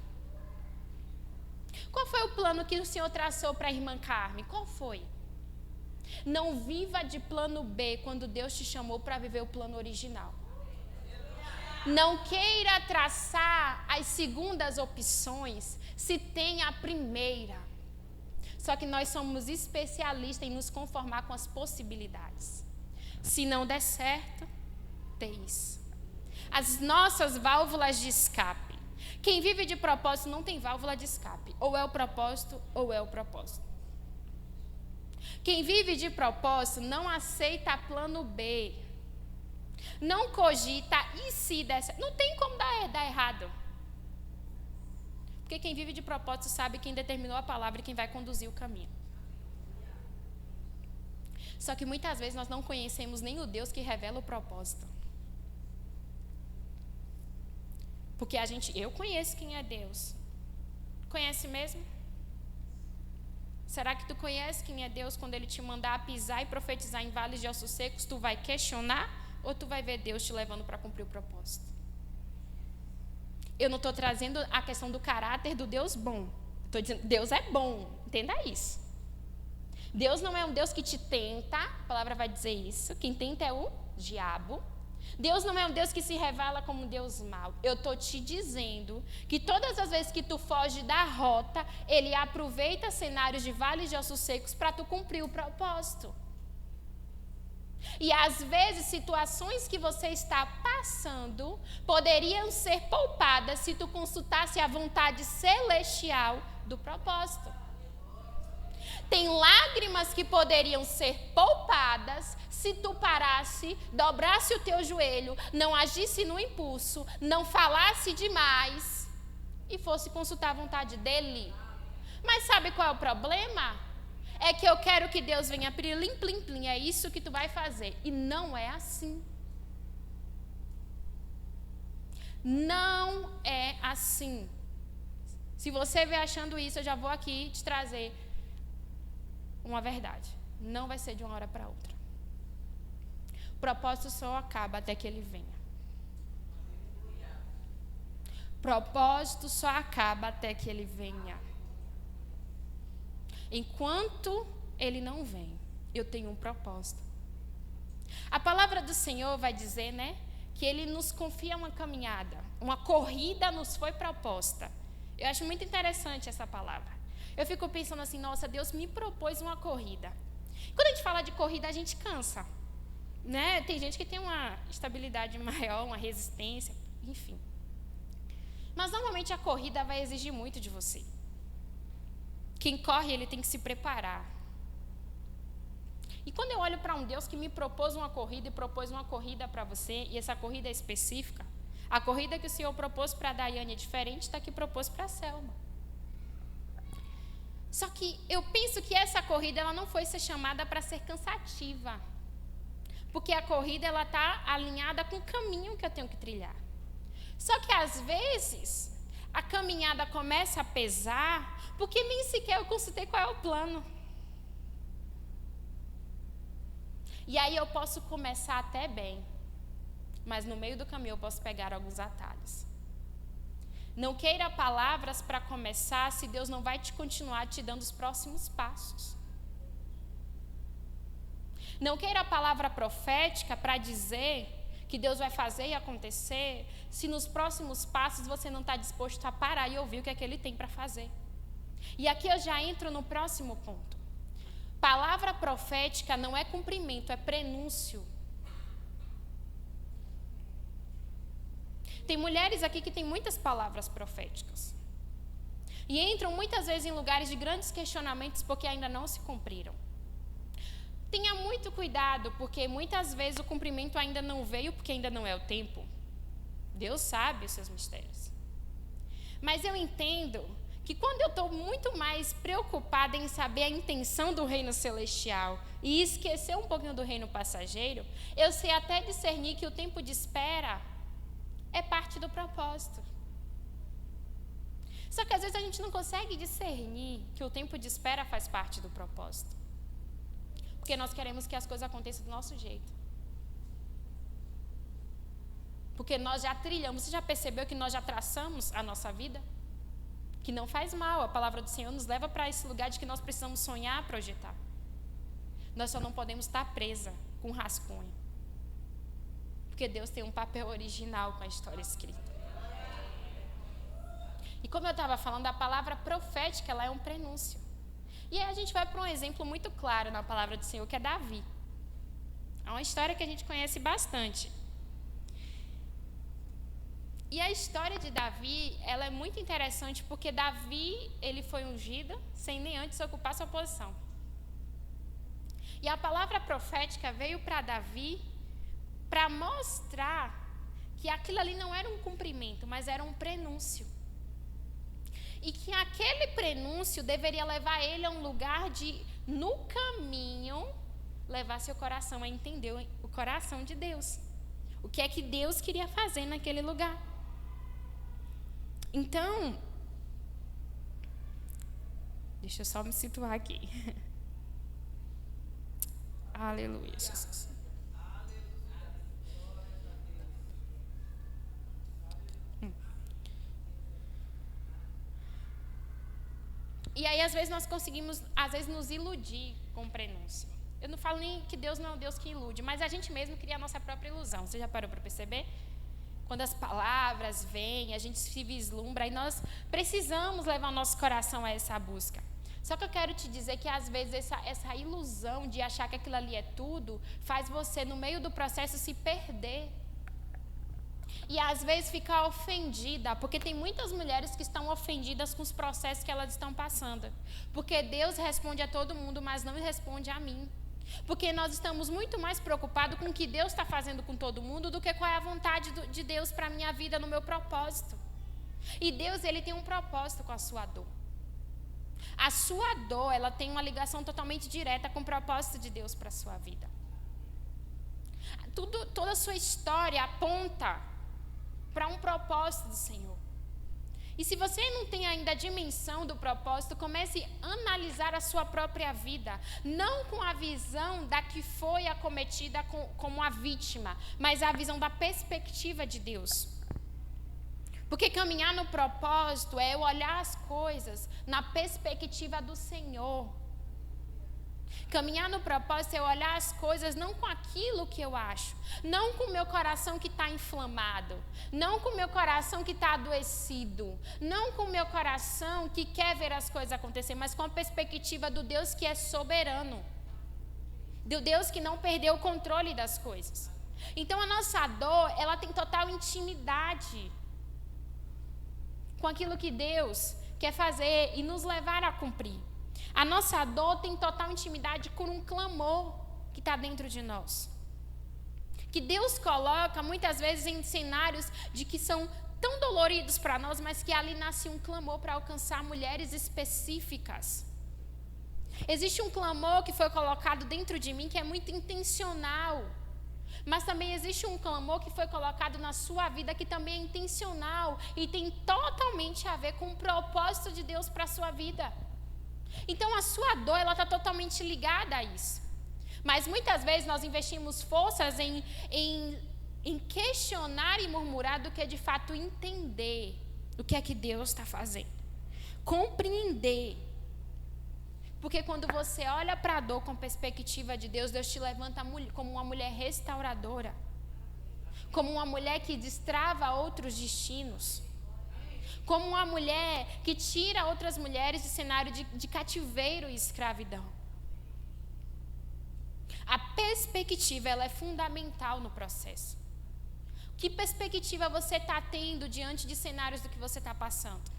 Qual foi o plano que o Senhor traçou para a irmã Carmen? Qual foi? Não viva de plano B quando Deus te chamou para viver o plano original. Não queira traçar as segundas opções se tem a primeira. Só que nós somos especialistas em nos conformar com as possibilidades. Se não der certo, tem isso. As nossas válvulas de escape. Quem vive de propósito não tem válvula de escape. Ou é o propósito, ou é o propósito. Quem vive de propósito não aceita plano B. Não cogita e se der certo. Não tem como dar errado. Porque quem vive de propósito sabe quem determinou a palavra e quem vai conduzir o caminho. Só que muitas vezes nós não conhecemos nem o Deus que revela o propósito. Porque eu conheço quem é Deus. Conhece mesmo? Será que tu conhece quem é Deus quando Ele te mandar pisar e profetizar em vales de ossos secos? Tu vai questionar ou tu vai ver Deus te levando para cumprir o propósito? Eu não estou trazendo a questão do caráter do Deus bom. Estou dizendo, Deus é bom, entenda isso. Deus não é um Deus que te tenta, a palavra vai dizer isso. Quem tenta é o diabo. Deus não é um Deus que se revela como um Deus mau. Eu estou te dizendo que todas as vezes que tu foge da rota, Ele aproveita cenários de vales de ossos secos para tu cumprir o propósito. E às vezes situações que você está passando poderiam ser poupadas se tu consultasse a vontade celestial do propósito. Tem lágrimas que poderiam ser poupadas se tu parasse, dobrasse o teu joelho, não agisse no impulso, não falasse demais e fosse consultar a vontade dele. Mas sabe qual é o problema? É que eu quero que Deus venha plim, plim, plim, é isso que tu vai fazer. E não é assim. Não é assim. Se você vem achando isso, eu já vou aqui te trazer uma verdade. Não vai ser de uma hora para outra. O propósito só acaba até que Ele venha. O propósito só acaba até que Ele venha. Enquanto Ele não vem, eu tenho um propósito. A palavra do Senhor vai dizer, né, que Ele nos confia uma caminhada, uma corrida nos foi proposta. Eu acho muito interessante essa palavra. Eu fico pensando assim, nossa, Deus me propôs uma corrida. Quando a gente fala de corrida, a gente cansa, né? Tem gente que tem uma estabilidade maior, uma resistência, enfim. Mas normalmente a corrida vai exigir muito de você. Quem corre, ele tem que se preparar. E quando eu olho para um Deus que me propôs uma corrida e propôs uma corrida para você, e essa corrida é específica, a corrida que o Senhor propôs para a Daiane é diferente da que propôs para a Selma. Só que eu penso que essa corrida ela não foi ser chamada para ser cansativa. Porque a corrida ela está alinhada com o caminho que eu tenho que trilhar. Só que às vezes a caminhada começa a pesar porque nem sequer eu consultei qual é o plano. E aí eu posso começar até bem, mas no meio do caminho eu posso pegar alguns atalhos. Não queira palavras para começar se Deus não vai te continuar te dando os próximos passos. Não queira a palavra profética para dizer que Deus vai fazer e acontecer se nos próximos passos você não está disposto a parar e ouvir o que é que Ele tem para fazer. E aqui eu já entro no próximo ponto. Palavra profética não é cumprimento, é prenúncio. Tem mulheres aqui que têm muitas palavras proféticas. E entram muitas vezes em lugares de grandes questionamentos porque ainda não se cumpriram. Tenha muito cuidado, porque muitas vezes o cumprimento ainda não veio porque ainda não é o tempo. Deus sabe os seus mistérios. Mas eu entendo que quando eu estou muito mais preocupada em saber a intenção do reino celestial e esquecer um pouquinho do reino passageiro, eu sei até discernir que o tempo de espera é parte do propósito. Só que às vezes a gente não consegue discernir que o tempo de espera faz parte do propósito. Porque nós queremos que as coisas aconteçam do nosso jeito. Porque nós já trilhamos. Você já percebeu que nós já traçamos a nossa vida? Que não faz mal. A palavra do Senhor nos leva para esse lugar de que nós precisamos sonhar, projetar. Nós só não podemos estar presa com rascunho. Porque Deus tem um papel original com a história escrita. E como eu estava falando, a palavra profética ela é um prenúncio. E aí a gente vai para um exemplo muito claro na palavra do Senhor, que é Davi. É uma história que a gente conhece bastante. E a história de Davi, ela é muito interessante porque Davi, ele foi ungido sem nem antes ocupar sua posição. E a palavra profética veio para Davi para mostrar que aquilo ali não era um cumprimento, mas era um prenúncio. E que aquele prenúncio deveria levar ele a um lugar de, no caminho, levar seu coração a entender o coração de Deus. O que é que Deus queria fazer naquele lugar. Então, deixa eu só me situar aqui. Aleluia, Jesus. E aí, às vezes, nós conseguimos, nos iludir com prenúncio. Eu não falo nem que Deus não é um Deus que ilude, mas a gente mesmo cria a nossa própria ilusão. Você já parou para perceber? Quando as palavras vêm, a gente se vislumbra, e nós precisamos levar o nosso coração a essa busca. Só que eu quero te dizer que, às vezes, essa ilusão de achar que aquilo ali é tudo, faz você, no meio do processo, se perder. E às vezes ficar ofendida, porque tem muitas mulheres que estão ofendidas com os processos que elas estão passando. Porque Deus responde a todo mundo, mas não responde a mim. Porque nós estamos muito mais preocupados com o que Deus está fazendo com todo mundo do que qual é a vontade de Deus para a minha vida, no meu propósito. E Deus, Ele tem um propósito com a sua dor. A sua dor, ela tem uma ligação totalmente direta com o propósito de Deus para a sua vida. Toda a sua história aponta para um propósito do Senhor. E se você não tem ainda a dimensão do propósito, comece a analisar a sua própria vida, não com a visão da que foi acometida como a vítima, mas a visão da perspectiva de Deus. Porque caminhar no propósito é eu olhar as coisas na perspectiva do Senhor. Caminhar no propósito é olhar as coisas não com aquilo que eu acho, não com o meu coração que está inflamado, não com o meu coração que está adoecido, não com o meu coração que quer ver as coisas acontecer, mas com a perspectiva do Deus que é soberano, do Deus que não perdeu o controle das coisas. Então a nossa dor, ela tem total intimidade com aquilo que Deus quer fazer e nos levar a cumprir. A nossa dor tem total intimidade com um clamor que está dentro de nós. Que Deus coloca muitas vezes em cenários de que são tão doloridos para nós, mas que ali nasce um clamor para alcançar mulheres específicas. Existe um clamor que foi colocado dentro de mim que é muito intencional. Mas também existe um clamor que foi colocado na sua vida que também é intencional e tem totalmente a ver com o propósito de Deus para a sua vida. Então a sua dor, ela está totalmente ligada a isso. Mas muitas vezes nós investimos forças em questionar e murmurar do que de fato entender o que é que Deus está fazendo. Compreender. Porque quando você olha para a dor com perspectiva de Deus, Deus te levanta como uma mulher restauradora. Como uma mulher que destrava outros destinos. Como uma mulher que tira outras mulheres de cenário de cativeiro e escravidão. A perspectiva, ela é fundamental no processo. Que perspectiva você está tendo diante de cenários do que você está passando?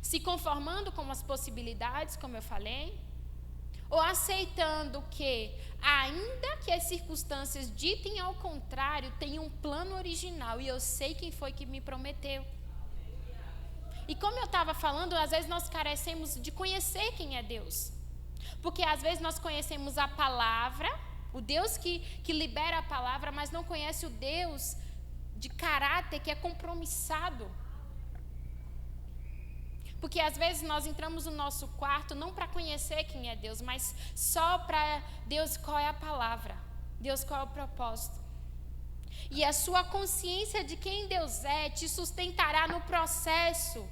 Se conformando com as possibilidades, como eu falei? Ou aceitando que, ainda que as circunstâncias ditem ao contrário, tem um plano original e eu sei quem foi que me prometeu? E como eu estava falando, às vezes nós carecemos de conhecer quem é Deus. Porque às vezes nós conhecemos a palavra, o Deus que libera a palavra, mas não conhece o Deus de caráter que é compromissado. Porque às vezes nós entramos no nosso quarto não para conhecer quem é Deus, mas só para Deus qual é a palavra, Deus qual é o propósito. E a sua consciência de quem Deus é te sustentará no processo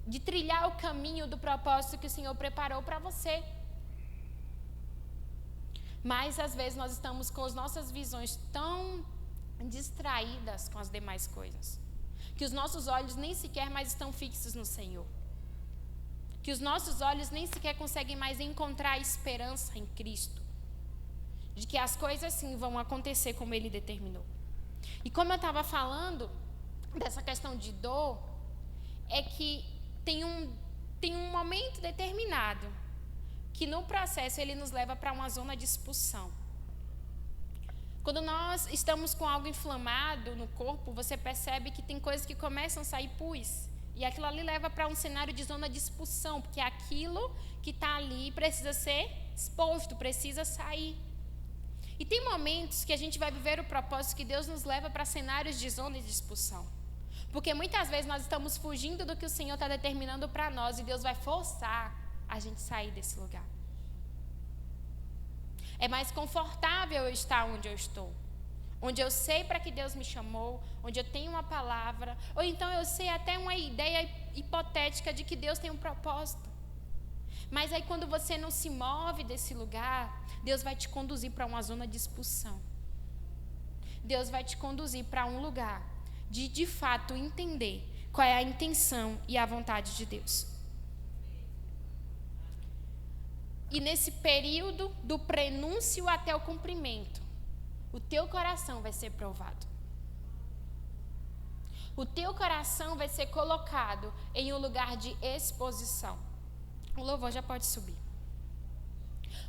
de trilhar o caminho do propósito que o Senhor preparou para você. Mas às vezes nós estamos com as nossas visões tão distraídas com as demais coisas, que os nossos olhos nem sequer mais estão fixos no Senhor. Que os nossos olhos nem sequer conseguem mais encontrar esperança em Cristo. De que as coisas sim vão acontecer como Ele determinou. E como eu estava falando dessa questão de dor, é que tem um momento determinado que no processo ele nos leva para uma zona de expulsão. Quando nós estamos com algo inflamado no corpo, você percebe que tem coisas que começam a sair pus. E aquilo ali leva para um cenário de zona de expulsão, porque aquilo que está ali precisa ser exposto, precisa sair. E tem momentos que a gente vai viver o propósito que Deus nos leva para cenários de zona de expulsão. Porque muitas vezes nós estamos fugindo do que o Senhor está determinando para nós e Deus vai forçar a gente sair desse lugar. É mais confortável eu estar onde eu estou. Onde eu sei para que Deus me chamou, onde eu tenho uma palavra, ou então eu sei até uma ideia hipotética de que Deus tem um propósito. Mas aí quando você não se move desse lugar, Deus vai te conduzir para uma zona de expulsão. Deus vai te conduzir para um lugar de fato entender qual é a intenção e a vontade de Deus. E nesse período do prenúncio até o cumprimento, o teu coração vai ser provado. O teu coração vai ser colocado em um lugar de exposição. O louvor já pode subir.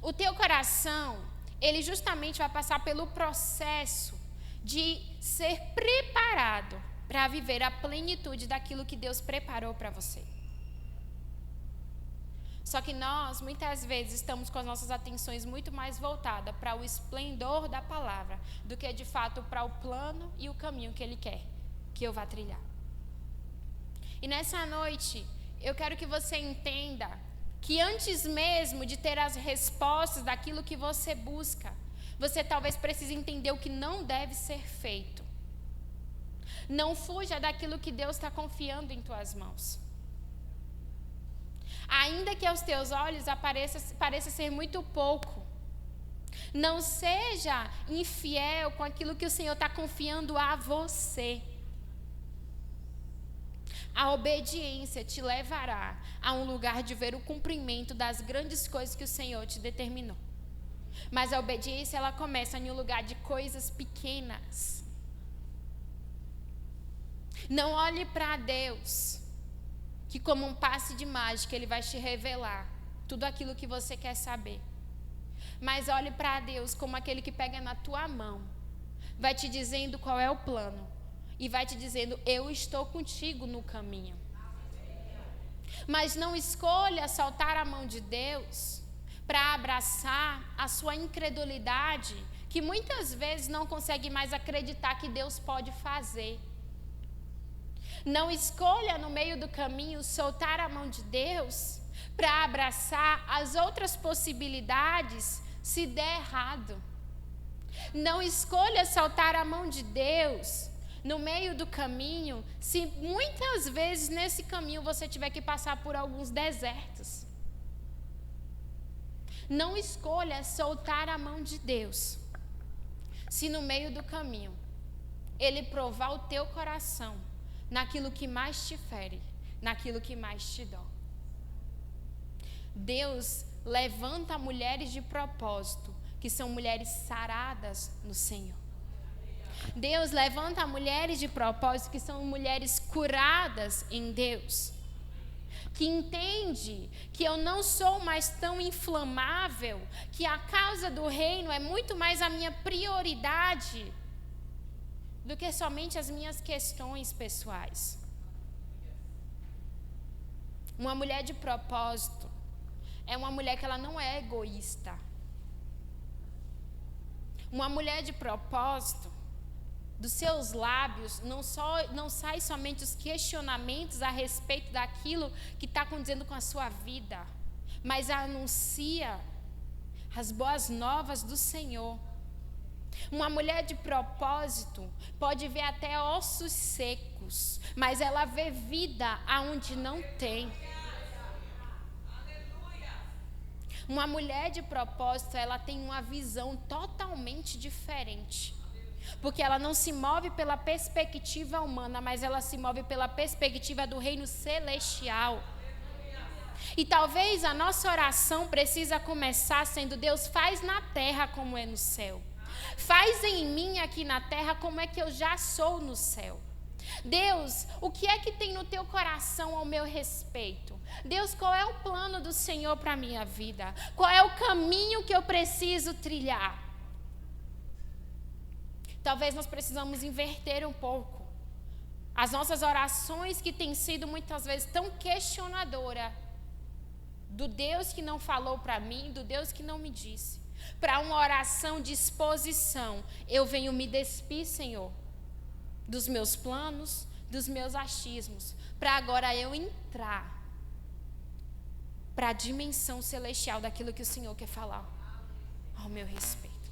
O teu coração, ele justamente vai passar pelo processo de ser preparado para viver a plenitude daquilo que Deus preparou para você. Só que nós, muitas vezes, estamos com as nossas atenções muito mais voltadas para o esplendor da palavra do que, de fato, para o plano e o caminho que Ele quer que eu vá trilhar. E nessa noite, eu quero que você entenda que antes mesmo de ter as respostas daquilo que você busca, você talvez precise entender o que não deve ser feito. Não fuja daquilo que Deus está confiando em tuas mãos. Ainda que aos teus olhos pareça ser muito pouco, não seja infiel com aquilo que o Senhor está confiando a você. A obediência te levará a um lugar de ver o cumprimento das grandes coisas que o Senhor te determinou. Mas a obediência, ela começa em um lugar de coisas pequenas. Não olhe para Deus que como um passe de mágica Ele vai te revelar tudo aquilo que você quer saber. Mas olhe para Deus como aquele que pega na tua mão, vai te dizendo qual é o plano e vai te dizendo: eu estou contigo no caminho. Mas não escolha soltar a mão de Deus para abraçar a sua incredulidade, que muitas vezes não consegue mais acreditar que Deus pode fazer. Não escolha no meio do caminho soltar a mão de Deus para abraçar as outras possibilidades se der errado. Não escolha soltar a mão de Deus no meio do caminho se muitas vezes nesse caminho você tiver que passar por alguns desertos. Não escolha soltar a mão de Deus se no meio do caminho Ele provar o teu coração naquilo que mais te fere, naquilo que mais te dói. Deus levanta mulheres de propósito, que são mulheres saradas no Senhor. Deus levanta mulheres de propósito, que são mulheres curadas em Deus. Que entende que eu não sou mais tão inflamável, que a causa do reino é muito mais a minha prioridade do que somente as minhas questões pessoais. Uma mulher de propósito é uma mulher que ela não é egoísta. Uma mulher de propósito, dos seus lábios não sai somente os questionamentos a respeito daquilo que está acontecendo com a sua vida, mas anuncia as boas novas do Senhor. Uma mulher de propósito pode ver até ossos secos, mas ela vê vida aonde não tem. Uma mulher de propósito, ela tem uma visão totalmente diferente, porque ela não se move pela perspectiva humana, mas ela se move pela perspectiva do reino celestial. E talvez a nossa oração precisa começar sendo: Deus, faz na terra como é no céu. Faz em mim aqui na terra como é que eu já sou no céu. Deus, o que é que tem no teu coração ao meu respeito? Deus, qual é o plano do Senhor para a minha vida? Qual é o caminho que eu preciso trilhar? Talvez nós precisamos inverter um pouco as nossas orações, que têm sido muitas vezes tão questionadoras do Deus que não falou para mim, do Deus que não me disse, para uma oração de exposição. Eu venho me despir, Senhor, dos meus planos, dos meus achismos, para agora eu entrar para a dimensão celestial daquilo que o Senhor quer falar ao meu respeito.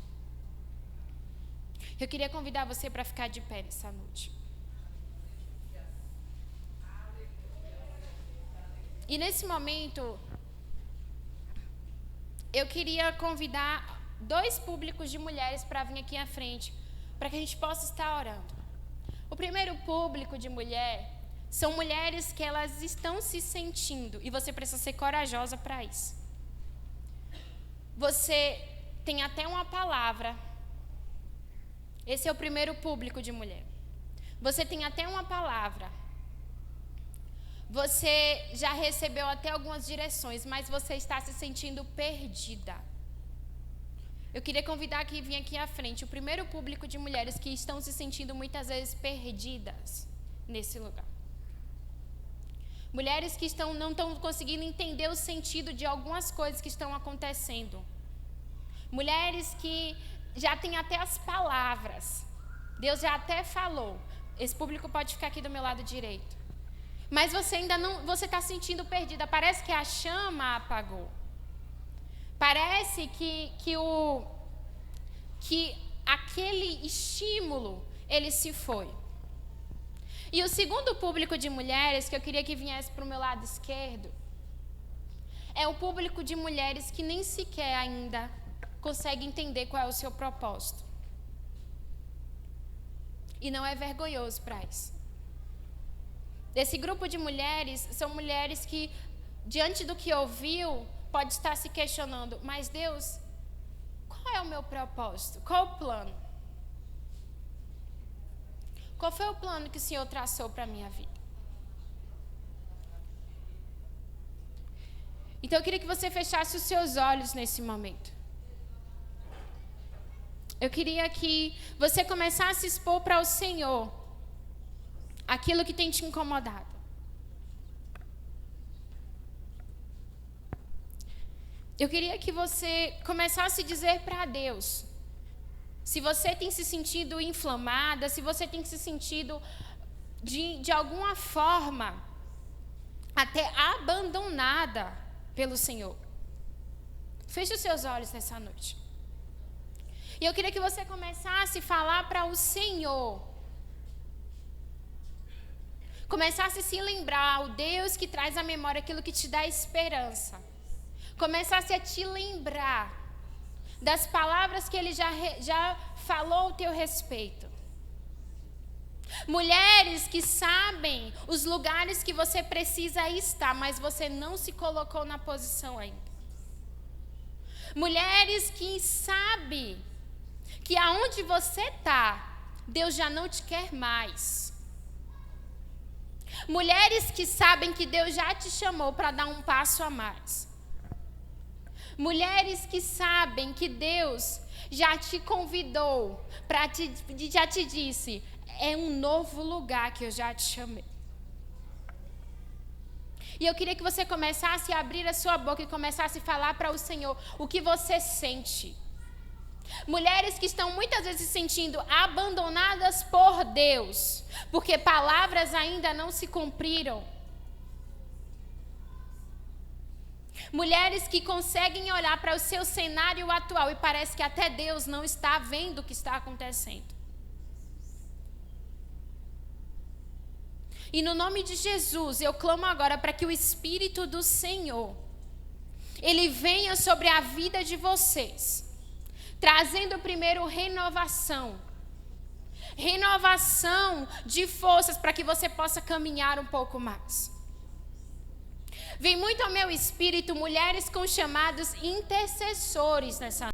Eu queria convidar você para ficar de pé nessa noite. E nesse momento, eu queria convidar 2 públicos de mulheres para vir aqui à frente, para que a gente possa estar orando. O primeiro público de mulher são mulheres que elas estão se sentindo, e você precisa ser corajosa para isso. Você tem até uma palavra. Esse é o primeiro público de mulher. Você tem até uma palavra. Você já recebeu até algumas direções, mas você está se sentindo perdida. Eu queria convidar que vir aqui à frente o primeiro público de mulheres que estão se sentindo muitas vezes perdidas nesse lugar. Mulheres que não estão conseguindo entender o sentido de algumas coisas que estão acontecendo. Mulheres que já têm até as palavras. Deus já até falou. Esse público pode ficar aqui do meu lado direito. Mas você ainda não, você está se sentindo perdida. Parece que a chama apagou. Parece que aquele estímulo, ele se foi. E o segundo público de mulheres, que eu queria que viesse para o meu lado esquerdo, é o público de mulheres que nem sequer ainda consegue entender qual é o seu propósito. E não é vergonhoso para isso. Esse grupo de mulheres são mulheres que, diante do que ouviu, pode estar se questionando, mas Deus, qual é o meu propósito? Qual o plano? Qual foi o plano que o Senhor traçou para a minha vida? Então eu queria que você fechasse os seus olhos nesse momento. Eu queria que você começasse a expor para o Senhor aquilo que tem te incomodado. Eu queria que você começasse a dizer para Deus, se você tem se sentido inflamada, se você tem se sentido de alguma forma até abandonada pelo Senhor. Feche os seus olhos nessa noite. E eu queria que você começasse a falar para o Senhor. Começasse a se lembrar, o Deus que traz à memória aquilo que te dá esperança. Começasse a te lembrar das palavras que Ele já falou ao teu respeito. Mulheres que sabem os lugares que você precisa estar, mas você não se colocou na posição ainda. Mulheres que sabem que aonde você está, Deus já não te quer mais. Mulheres que sabem que Deus já te chamou para dar um passo a mais. Mulheres que sabem que Deus já te convidou, já te disse, é um novo lugar que eu já te chamei. E eu queria que você começasse a abrir a sua boca e começasse a falar para o Senhor o que você sente. Mulheres que estão muitas vezes se sentindo abandonadas por Deus, porque palavras ainda não se cumpriram. Mulheres que conseguem olhar para o seu cenário atual e parece que até Deus não está vendo o que está acontecendo. E no nome de Jesus, eu clamo agora para que o Espírito do Senhor, Ele venha sobre a vida de vocês, trazendo primeiro renovação de forças para que você possa caminhar um pouco mais. Vem muito ao meu espírito mulheres com chamados intercessores nessa